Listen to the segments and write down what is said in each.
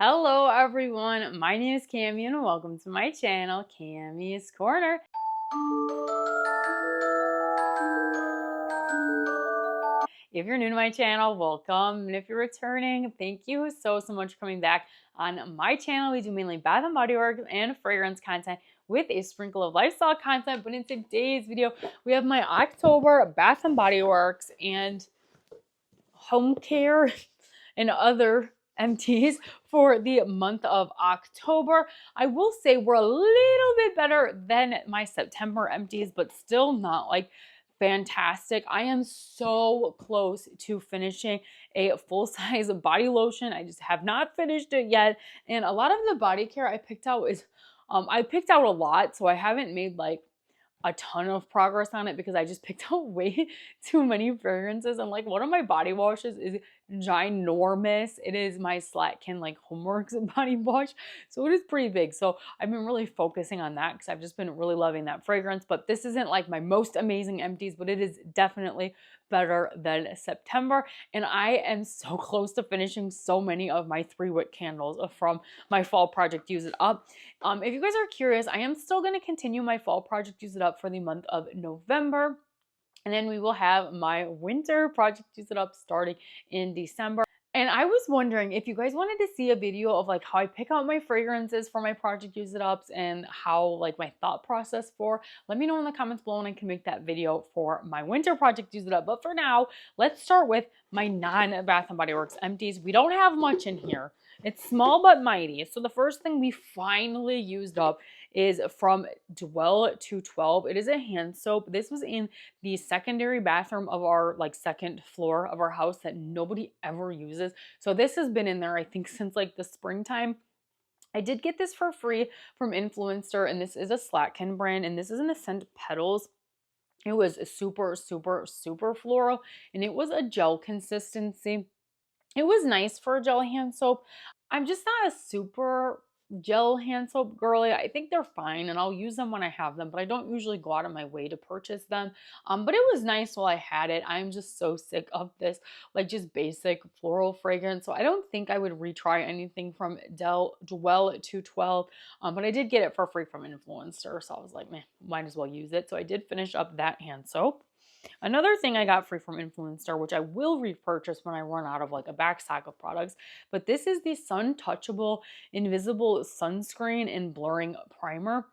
Hello everyone, my name is Cami and welcome to my channel, Cami's Corner. If you're new to my channel, welcome. And if you're returning, thank you so much for coming back. On my channel, we do mainly Bath & Body Works and fragrance content with a sprinkle of lifestyle content. But in today's video, we have my October Bath & Body Works and home care and other empties for the month of October. I will say we're a little bit better than my September empties, but still not like fantastic. I am so close to finishing a full-size body lotion. I just have not finished it yet. And a lot of the body care I picked out is I picked out a lot, so I haven't made like a ton of progress on it because I just picked out way too many fragrances. And like one of my body washes is ginormous. It is my Slatkin like Homeworks body wash. So it is pretty big. So I've been really focusing on that because I've just been really loving that fragrance. But this isn't like my most amazing empties, but it is definitely better than September. And I am so close to finishing so many of my 3-wick candles from my fall project Use It Up. If you guys are curious, I am still going to continue my fall project Use It Up for the month of November. And then we will have my winter project Use It Up starting in December. And I was wondering if you guys wanted to see a video of like how I pick out my fragrances for my project Use It Ups and how like my thought process for, let me know in the comments below and I can make that video for my winter project Use It Up. But for now, let's start with my non-Bath & Body Works empties. We don't have much in here. It's small but mighty. So the first thing we finally used up is from Dwell 212. It is a hand soap. This was in the secondary bathroom of our like second floor of our house that nobody ever uses. So this has been in there I think since like the springtime. I did get this for free from Influencer, and this is a Slatkin brand, and this is in the scent Petals. It was super floral, and it was a gel consistency. It was nice for a gel hand soap. I'm just not a super gel hand soap girly. I think they're fine and I'll use them when I have them, but I don't usually go out of my way to purchase them. But it was nice while I had it. I'm just so sick of this like just basic floral fragrance. So I don't think I would retry anything from Dwell 212. But I did get it for free from Influencer. So I was like, man, might as well use it. So I did finish up that hand soap. Another thing I got free from Influencer, which I will repurchase when I run out of like a backstock of products, but this is the Sun Touchable Invisible Sunscreen and Blurring Primer.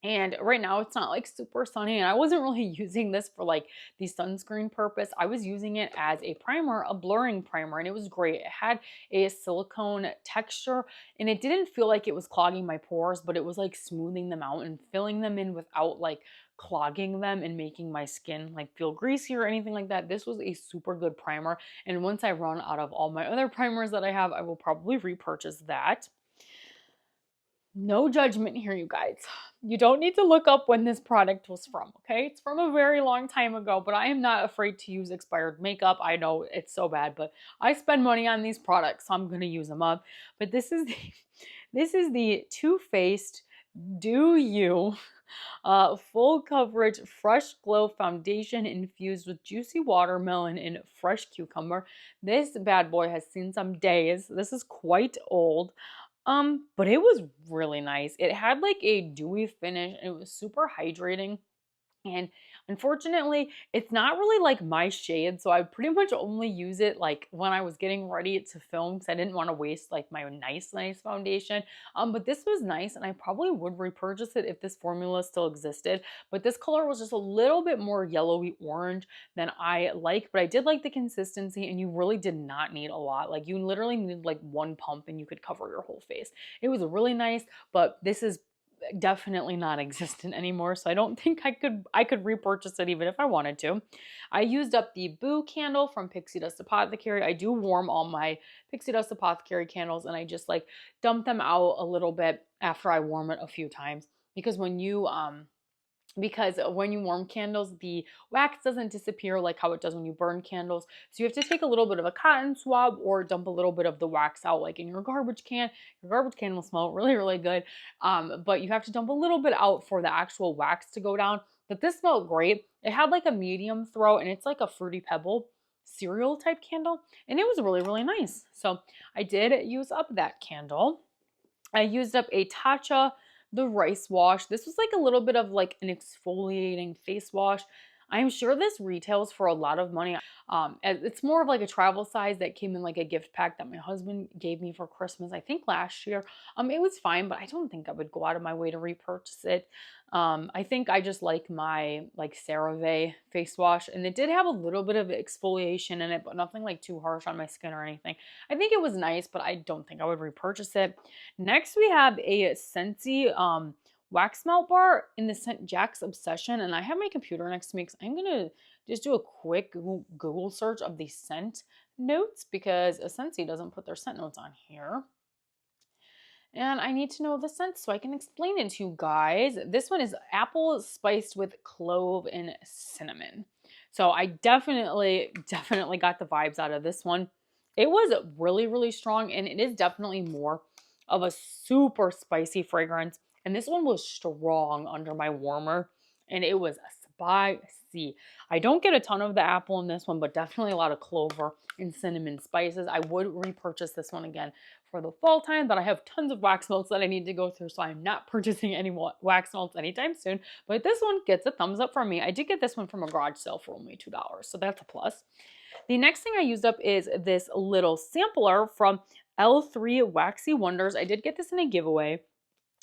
And right now it's not like super sunny, and I wasn't really using this for like the sunscreen purpose. I was using it as a primer, a blurring primer, and it was great. It had a silicone texture and it didn't feel like it was clogging my pores, but it was like smoothing them out and filling them in without like clogging them and making my skin like feel greasy or anything like that. This was a super good primer, and once I run out of all my other primers that I have, I will probably repurchase that. No judgment here, you guys. You don't need to look up when this product was from, okay? It's from a very long time ago, but I am not afraid to use expired makeup. I know it's so bad, but I spend money on these products, so I'm going to use them up. But this is the Too Faced Do You full coverage fresh glow foundation infused with juicy watermelon and fresh cucumber. This bad boy has seen some days. This is quite old. But it was really nice. It had like a dewy finish and it was super hydrating. And unfortunately, it's not really like my shade, so I pretty much only use it like when I was getting ready to film because I didn't want to waste like my nice foundation. But this was nice and I probably would repurchase it if this formula still existed. But this color was just a little bit more yellowy orange than I like, but I did like the consistency and you really did not need a lot. Like you literally needed like one pump and you could cover your whole face. It was really nice, but this is definitely not existent anymore, so I don't think I could repurchase it even if I wanted to. I used up the Boo candle from Pixie Dust Apothecary. I do warm all my Pixie Dust Apothecary candles and I just like dump them out a little bit after I warm it a few times because when you warm candles, the wax doesn't disappear like how it does when you burn candles. So you have to take a little bit of a cotton swab or dump a little bit of the wax out like in your garbage can. Your garbage can will smell really good. But you have to dump a little bit out for the actual wax to go down. But this smelled great. It had like a medium throw and it's like a fruity pebble. cereal type candle, and it was really, really nice. So I did use up that candle. I used up a Tatcha, the rice wash. This was like a little bit of like an exfoliating face wash. I'm sure this retails for a lot of money. It's more of like a travel size that came in like a gift pack that my husband gave me for Christmas, I think last year. It was fine, but I don't think I would go out of my way to repurchase it. I think I just like my like CeraVe face wash, and it did have a little bit of exfoliation in it, but nothing like too harsh on my skin or anything. I think it was nice, but I don't think I would repurchase it. Next, we have a Scentsy wax melt bar in the scent Jack's Obsession, and I have my computer next to me because I'm gonna just do a quick Google search of the scent notes because Scentsy doesn't put their scent notes on here. And I need to know the scent so I can explain it to you guys. This one is apple spiced with clove and cinnamon. So I definitely got the vibes out of this one. It was really, really strong, and it is definitely more of a super spicy fragrance. And this one was strong under my warmer, and it was spicy. I don't get a ton of the apple in this one, but definitely a lot of clover and cinnamon spices. I would repurchase this one again for the fall time, but I have tons of wax melts that I need to go through, so I'm not purchasing any wax melts anytime soon. But this one gets a thumbs up from me. I did get this one from a garage sale for only $2, so that's a plus. The next thing I used up is this little sampler from L3 Waxy Wonders. I did get this in a giveaway.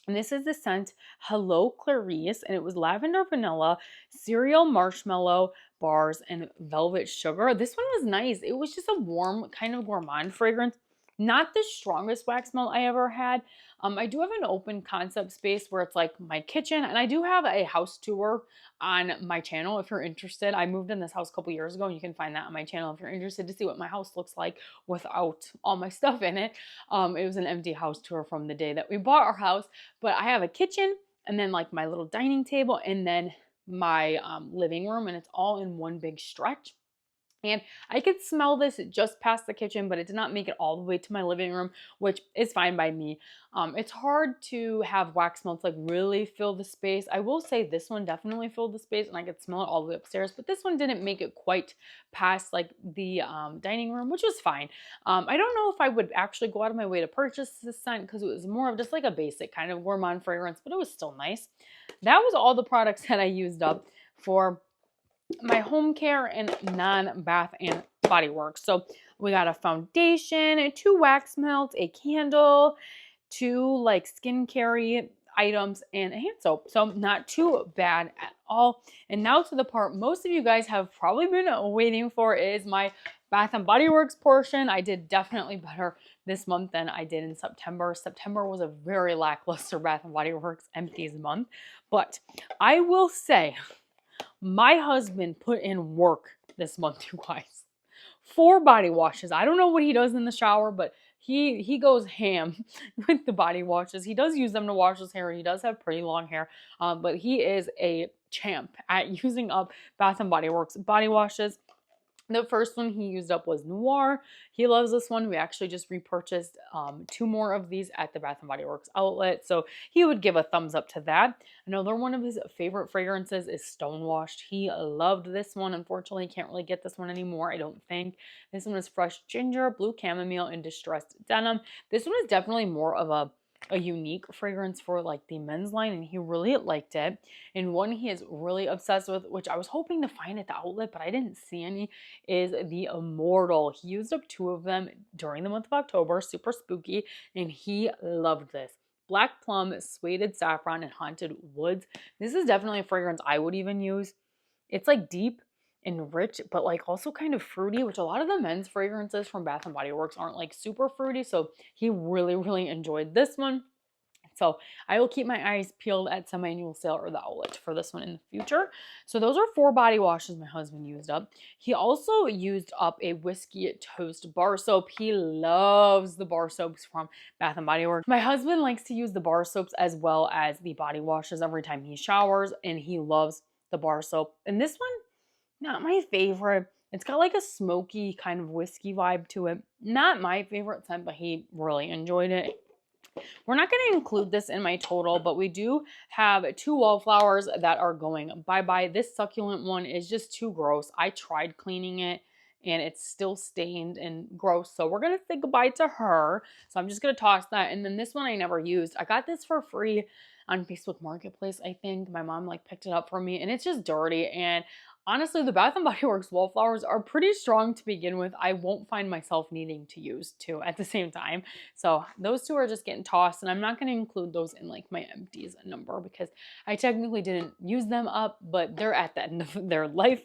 And this is the scent Hello Clarice, and it was lavender vanilla, cereal marshmallow bars, and velvet sugar. This one was nice. It was just a warm kind of gourmand fragrance. Not the strongest wax melt I ever had. I do have an open concept space where it's like my kitchen, and I do have a house tour on my channel if you're interested. I moved in this house a couple years ago, and you can find that on my channel if you're interested to see what my house looks like without all my stuff in it. It was an empty house tour from the day that we bought our house, but I have a kitchen and then like my little dining table and then my living room, and it's all in one big stretch. And I could smell this just past the kitchen, but it did not make it all the way to my living room, which is fine by me. It's hard to have wax melts like really fill the space. I will say this one definitely filled the space, and I could smell it all the way upstairs, but this one didn't make it quite past like the dining room, which was fine. I don't know if I would actually go out of my way to purchase this scent because it was more of just like a basic kind of gourmand fragrance, but it was still nice. That was all the products that I used up for my home care and non-bath and body works. So we got a foundation, 2 wax melts, a candle, 2 like skincare items, and a hand soap. So not too bad at all. And now to the part most of you guys have probably been waiting for is my Bath and Body Works portion. I did definitely better this month than I did in September. September was a very lackluster Bath and Body Works Empties month, but I will say my husband put in work this month, you guys. 4 body washes. I don't know what he does in the shower, but he goes ham with the body washes. He does use them to wash his hair. He does have pretty long hair, but he is a champ at using up Bath and Body Works body washes. The first one he used up was Noir. He loves this one. We actually just repurchased 2 more of these at the Bath & Body Works outlet, so he would give a thumbs up to that. Another one of his favorite fragrances is Stonewashed. He loved this one. Unfortunately, can't really get this one anymore, I don't think. This one is Fresh Ginger, Blue Chamomile, and Distressed Denim. This one is definitely more of a unique fragrance for like the men's line, and he really liked it. And one he is really obsessed with, which I was hoping to find at the outlet but I didn't see any, is the Immortal. He used up 2 of them during the month of October, super spooky, and he loved this. Black Plum, Suede Saffron, and Haunted Woods. This is definitely a fragrance I would even use. It's like deep and rich, but like also kind of fruity, which a lot of the men's fragrances from Bath & Body Works aren't like super fruity, so he really enjoyed this one. So I will keep my eyes peeled at semi-annual sale or the outlet for this one in the future. So those are 4 body washes my husband used up. He also used up a Whiskey Toast bar soap. He loves the bar soaps from Bath & Body Works. My husband likes to use the bar soaps as well as the body washes every time he showers, and he loves the bar soap. And this one, not my favorite. It's got like a smoky kind of whiskey vibe to it. Not my favorite scent, but he really enjoyed it. We're not going to include this in my total, but we do have 2 Wallflowers that are going bye-bye. This succulent one is just too gross. I tried cleaning it and it's still stained and gross. So we're going to say goodbye to her. So I'm just going to toss that. And then this one I never used. I got this for free on Facebook Marketplace, I think. My mom like picked it up for me, and it's just dirty. And honestly, the Bath & Body Works Wallflowers are pretty strong to begin with. I won't find myself needing to use two at the same time. So those two are just getting tossed, and I'm not going to include those in like my empties number because I technically didn't use them up, but they're at the end of their life.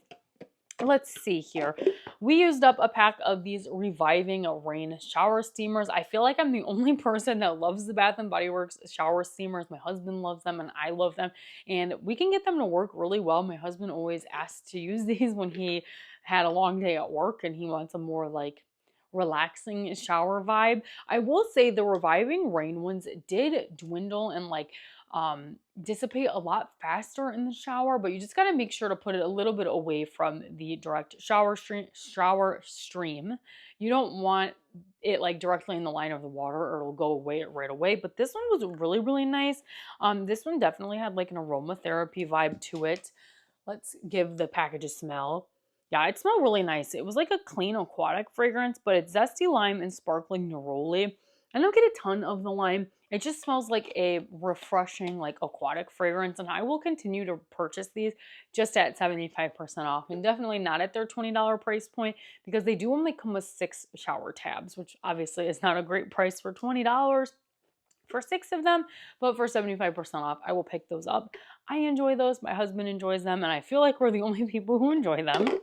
Let's see here. We used up a pack of these Reviving Rain shower steamers. I feel like I'm the only person that loves the Bath & Body Works shower steamers. My husband loves them and I love them. And we can get them to work really well. My husband always asks to use these when he had a long day at work and he wants a more like relaxing shower vibe. I will say the Reviving Rain ones did dwindle and like dissipate a lot faster in the shower, but you just got to make sure to put it a little bit away from the direct shower stream. You don't want it like directly in the line of the water or it'll go away right away. But this one was really, really nice. This one definitely had like an aromatherapy vibe to it. Let's give the package a smell. Yeah, it smelled really nice. It was like a clean aquatic fragrance, but it's zesty lime and sparkling neroli. I don't get a ton of the lime. It just smells like a refreshing, like aquatic fragrance, and I will continue to purchase these just at 75% off, and definitely not at their $20 price point because they do only come with 6 shower tabs, which obviously is not a great price for $20 for 6 of them, but for 75% off, I will pick those up. I enjoy those, my husband enjoys them, and I feel like we're the only people who enjoy them.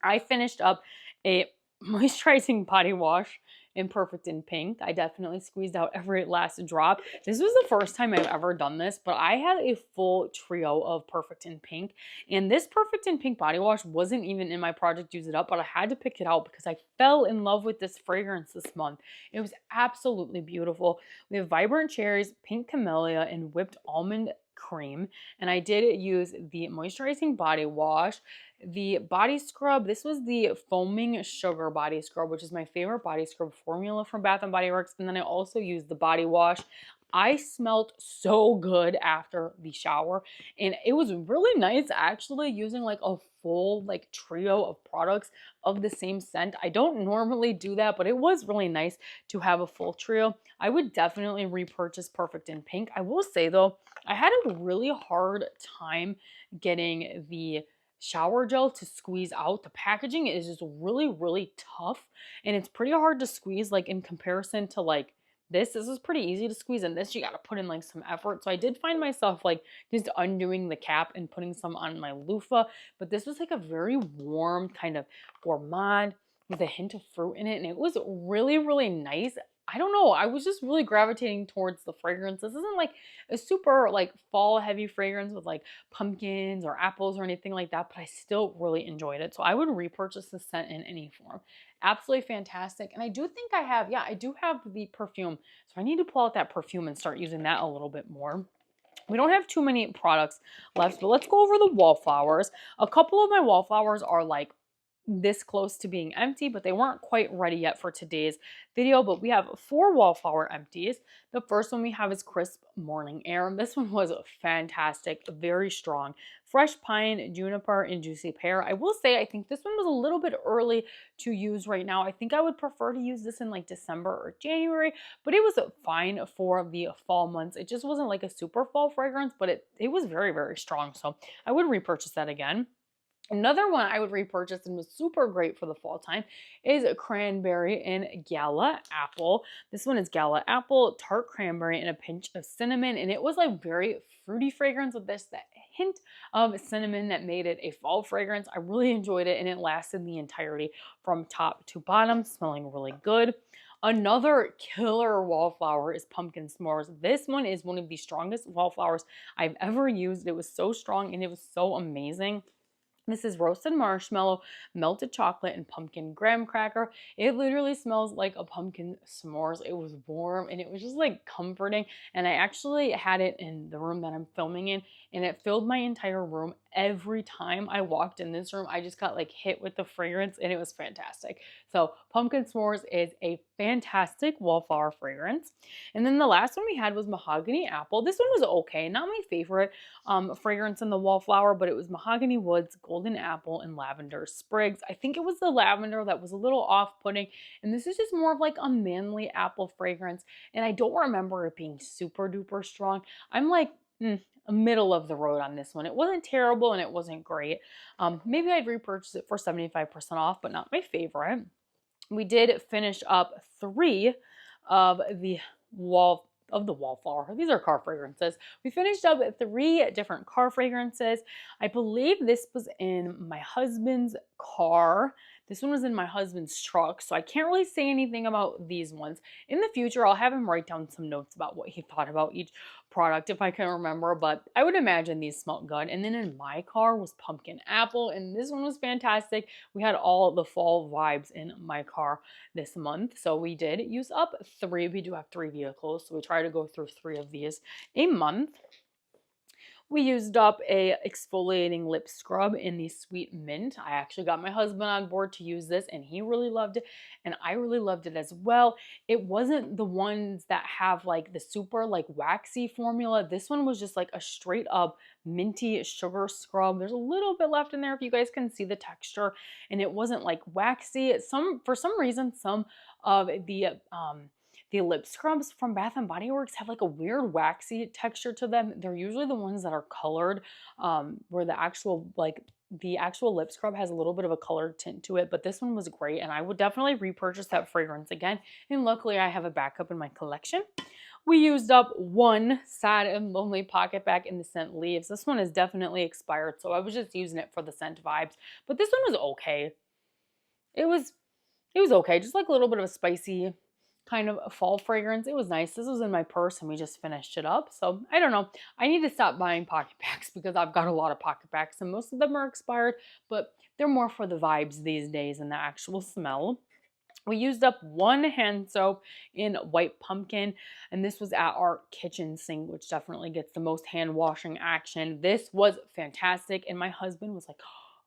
I finished up a moisturizing body wash in Perfect in Pink. I definitely squeezed out every last drop. This was the first time I've ever done this, but I had a full trio of Perfect in Pink, and this Perfect in Pink body wash wasn't even in my Project Use It Up, but I had to pick it out because I fell in love with this fragrance this month. It was absolutely beautiful. We have Vibrant Cherries, Pink Camellia, and Whipped Almond Cream, and I did use the moisturizing body wash. The body scrub, this was the Foaming Sugar body scrub, which is my favorite body scrub formula from Bath & Body Works. And then I also used the body wash. I smelled so good after the shower, and it was really nice actually using like a full like trio of products of the same scent. I don't normally do that, but it was really nice to have a full trio. I would definitely repurchase Perfect in Pink. I will say though, I had a really hard time getting the shower gel to squeeze out. The packaging is just really, really tough, and it's pretty hard to squeeze like in comparison to like this is pretty easy to squeeze, and this you got to put in like some effort. So I did find myself like just undoing the cap and putting some on my loofah, but this was like a very warm kind of gourmand with a hint of fruit in it, and it was really, really nice. I don't know, I was just really gravitating towards the fragrance. This isn't like a super like fall heavy fragrance with like pumpkins or apples or anything like that, but I still really enjoyed it. So I would repurchase this scent in any form. Absolutely fantastic. And I do think I do have the perfume. So I need to pull out that perfume and start using that a little bit more. We don't have too many products left, but let's go over the Wallflowers. A couple of my Wallflowers are like this close to being empty, but they weren't quite ready yet for today's video. But we have 4 Wallflower empties. The first one we have is Crisp Morning Air. This one was fantastic, very strong. Fresh pine, juniper, and juicy pear. I will say I think this one was a little bit early to use right now. I think I would prefer to use this in like December or January, but it was fine for the fall months. It just wasn't like a super fall fragrance, but it was very, very strong. So I would repurchase that again. Another one I would repurchase and was super great for the fall time is Cranberry and Gala Apple. This one is Gala Apple, tart cranberry, and a pinch of cinnamon. And it was like very fruity fragrance with that hint of cinnamon that made it a fall fragrance. I really enjoyed it, and it lasted the entirety from top to bottom, smelling really good. Another killer Wallflower is Pumpkin S'mores. This one is one of the strongest Wallflowers I've ever used. It was so strong and it was so amazing. This is roasted marshmallow, melted chocolate, and pumpkin graham cracker. It literally smells like a pumpkin s'mores. It was warm and it was just like comforting. And I actually had it in the room that I'm filming in, and it filled my entire room. Every time I walked in this room, I just got like hit with the fragrance, and it was fantastic. So Pumpkin S'mores is a fantastic Wallflower fragrance. And then the last one we had was Mahogany Apple. This one was okay, not my favorite fragrance in the Wallflower, but it was Mahogany Woods golden apple and lavender sprigs. I think it was the lavender that was a little off-putting, and this is just more of like a manly apple fragrance, and I don't remember it being super duper strong. I'm like, middle of the road on this one. It wasn't terrible and it wasn't great. Maybe I'd repurchase it for 75% off, but not my favorite. We did finish up 3 of the Wallflower. These are car fragrances. We finished up 3 different car fragrances. I believe this was in my husband's car. This one was in my husband's truck, so I can't really say anything about these ones. In the future, I'll have him write down some notes about what he thought about each product if I can remember, but I would imagine these smelled good. And then in my car was pumpkin apple, and this one was fantastic. We had all the fall vibes in my car this month, so we did use up 3. We do have 3 vehicles, so we try to go through 3 of these a month. We used up a exfoliating lip scrub in the Sweet Mint. I actually got my husband on board to use this, and he really loved it, and I really loved it as well. It wasn't the ones that have like the super like waxy formula. This one was just like a straight up minty sugar scrub. There's a little bit left in there if you guys can see the texture, and it wasn't like waxy. For some reason, some of the lip scrubs from Bath & Body Works have like a weird waxy texture to them. They're usually the ones that are colored, where the actual lip scrub has a little bit of a colored tint to it, but this one was great, and I would definitely repurchase that fragrance again, and luckily I have a backup in my collection. We used up 1 sad and lonely pocket bag in the scent Leaves. This one is definitely expired, so I was just using it for the scent vibes, but this one was okay. It was okay, just like a little bit of a spicy kind of a fall fragrance. It was nice. This was in my purse and we just finished it up. So I don't know. I need to stop buying pocket packs because I've got a lot of pocket packs and most of them are expired, but they're more for the vibes these days than the actual smell. We used up 1 hand soap in White Pumpkin, and this was at our kitchen sink, which definitely gets the most hand washing action. This was fantastic, and my husband was like,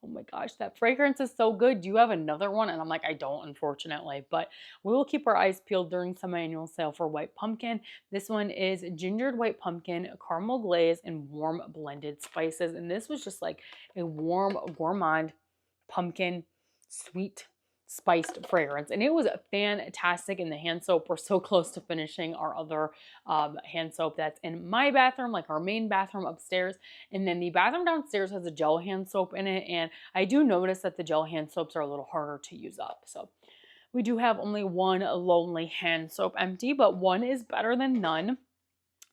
oh my gosh, that fragrance is so good. Do you have another one? And I'm like, I don't, unfortunately, but we will keep our eyes peeled during semi-annual sale for White Pumpkin. This one is gingered white pumpkin, caramel glaze, and warm blended spices. And this was just like a warm, gourmand, pumpkin, sweet, spiced fragrance, and it was fantastic. And the hand soap, we're so close to finishing our other hand soap that's in my bathroom, like our main bathroom upstairs, and then the bathroom downstairs has a gel hand soap in it, and I do notice that the gel hand soaps are a little harder to use up, so we do have only 1 lonely hand soap empty, but 1 is better than none.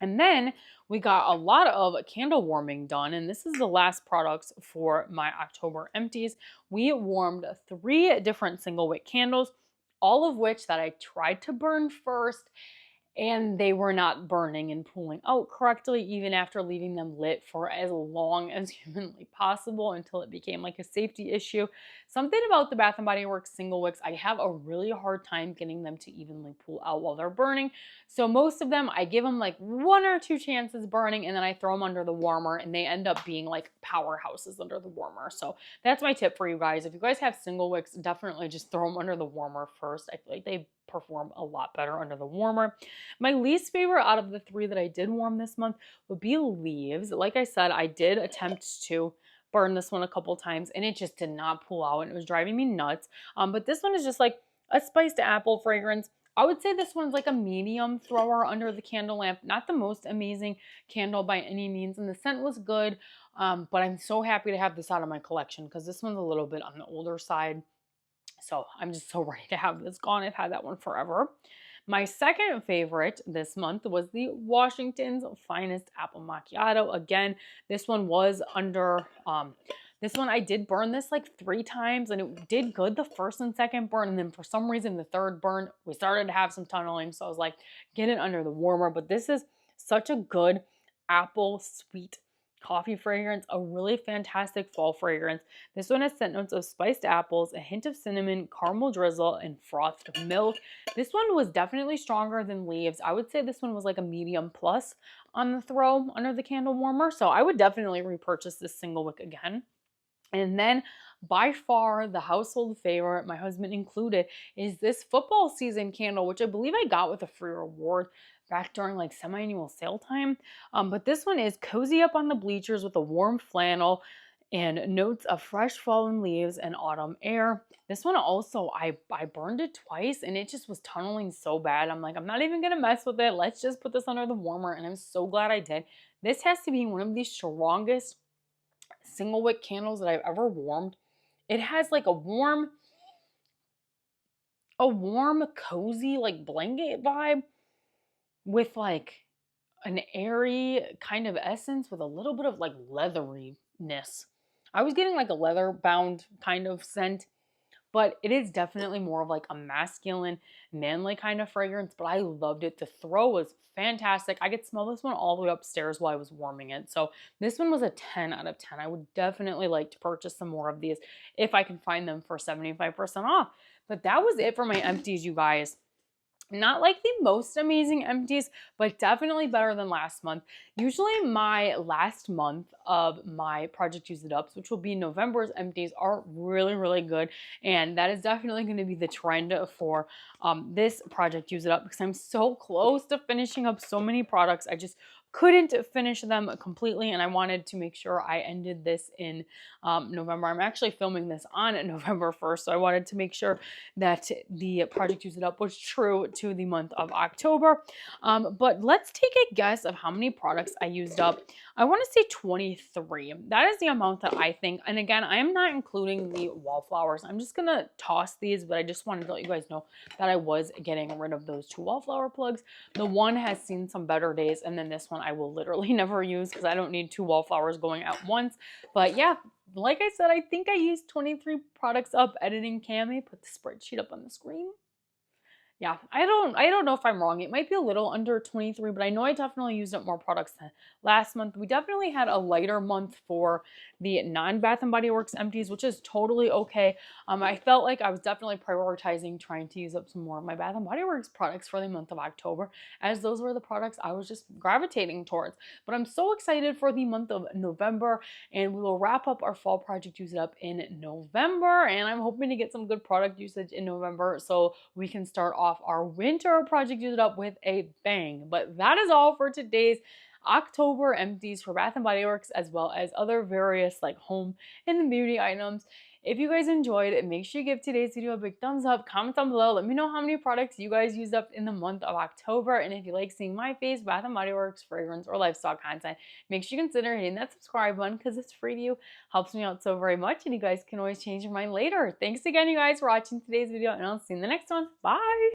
And then we got a lot of candle warming done, and this is the last products for my October empties. We warmed 3 different single wick candles, all of which that I tried to burn first, and they were not burning and pulling out correctly even after leaving them lit for as long as humanly possible until it became like a safety issue. Something about the Bath & Body Works single wicks, I have a really hard time getting them to evenly pull out while they're burning. So most of them, I give them like 1 or 2 chances burning, and then I throw them under the warmer, and they end up being like powerhouses under the warmer. So that's my tip for you guys. If you guys have single wicks, definitely just throw them under the warmer first. I feel like they perform a lot better under the warmer. My least favorite out of the 3 that I did warm this month would be Leaves. Like I said, I did attempt to burn this one a couple times, and it just did not pull out, and it was driving me nuts. But this one is just like a spiced apple fragrance. I would say this one's like a medium thrower under the candle lamp. Not the most amazing candle by any means, and the scent was good, but I'm so happy to have this out of my collection because this one's a little bit on the older side. So I'm just so ready to have this gone. I've had that one forever. My second favorite this month was the Washington's Finest Apple Macchiato. Again, this one was under, this one I did burn this like 3 times, and it did good the first and second burn, and then for some reason the third burn, we started to have some tunneling, so I was like, get it under the warmer. But this is such a good apple sweet coffee fragrance, a really fantastic fall fragrance. This one has scent notes of spiced apples, a hint of cinnamon, caramel drizzle, and frothed milk. This one was definitely stronger than Leaves. I would say this one was like a medium plus on the throw under the candle warmer, so I would definitely repurchase this single wick again. And then by far the household favorite, my husband included, is this football season candle, which I believe I got with a free reward back during like semi-annual sale time. But this one is Cozy Up on the Bleachers with a Warm Flannel. and notes of fresh fallen leaves and autumn air. This one also, I burned it twice and it just was tunneling so bad. I'm like, I'm not even gonna mess with it. Let's just put this under the warmer, and I'm so glad I did. This has to be one of the strongest single wick candles that I've ever warmed. It has like a warm, cozy, like blanket vibe with like an airy kind of essence with a little bit of like leatheriness. I was getting like a leather bound kind of scent, but it is definitely more of like a masculine, manly kind of fragrance, but I loved it. The throw was fantastic. I could smell this one all the way upstairs while I was warming it. So this one was a 10 out of 10. I would definitely like to purchase some more of these if I can find them for 75% off. But that was it for my empties, you guys. Not like the most amazing empties, but definitely better than last month. Usually my last month of my Project Use It Ups, which will be November's empties, are really, really good. And that is definitely going to be the trend for this Project Use It Up, because I'm so close to finishing up so many products. I just couldn't finish them completely, and I wanted to make sure I ended this in November. I'm actually filming this on November 1st, so I wanted to make sure that the Project Use It Up was true to the month of October. But let's take a guess of how many products I used up. I want to say 23. That is the amount that I think. And again, I am not including the Wallflowers. I'm just going to toss these, but I just wanted to let you guys know that I was getting rid of those 2 Wallflower plugs. The one has seen some better days, and then this one I will literally never use because I don't need 2 Wallflowers going at once. But yeah, like I said, I think I used 23 products up. Editing Cami, put the spreadsheet up on the screen. Yeah, I don't know if I'm wrong. It might be a little under 23, but I know I definitely used up more products than last month. We definitely had a lighter month for the non-Bath & Body Works empties, which is totally okay. I felt like I was definitely prioritizing trying to use up some more of my Bath & Body Works products for the month of October, as those were the products I was just gravitating towards. But I'm so excited for the month of November, and we will wrap up our fall Project Use It Up in November, and I'm hoping to get some good product usage in November so we can start off our winter Project Use It Up with a bang. But that is all for today's October empties for Bath & Body Works, as well as other various like home and beauty items. If you guys enjoyed it, make sure you give today's video a big thumbs up. Comment down below. Let me know how many products you guys used up in the month of October. And if you like seeing my face, Bath & Body Works, fragrance, or lifestyle content, make sure you consider hitting that subscribe button because it's free to you. Helps me out so very much. And you guys can always change your mind later. Thanks again, you guys, for watching today's video. And I'll see you in the next one. Bye!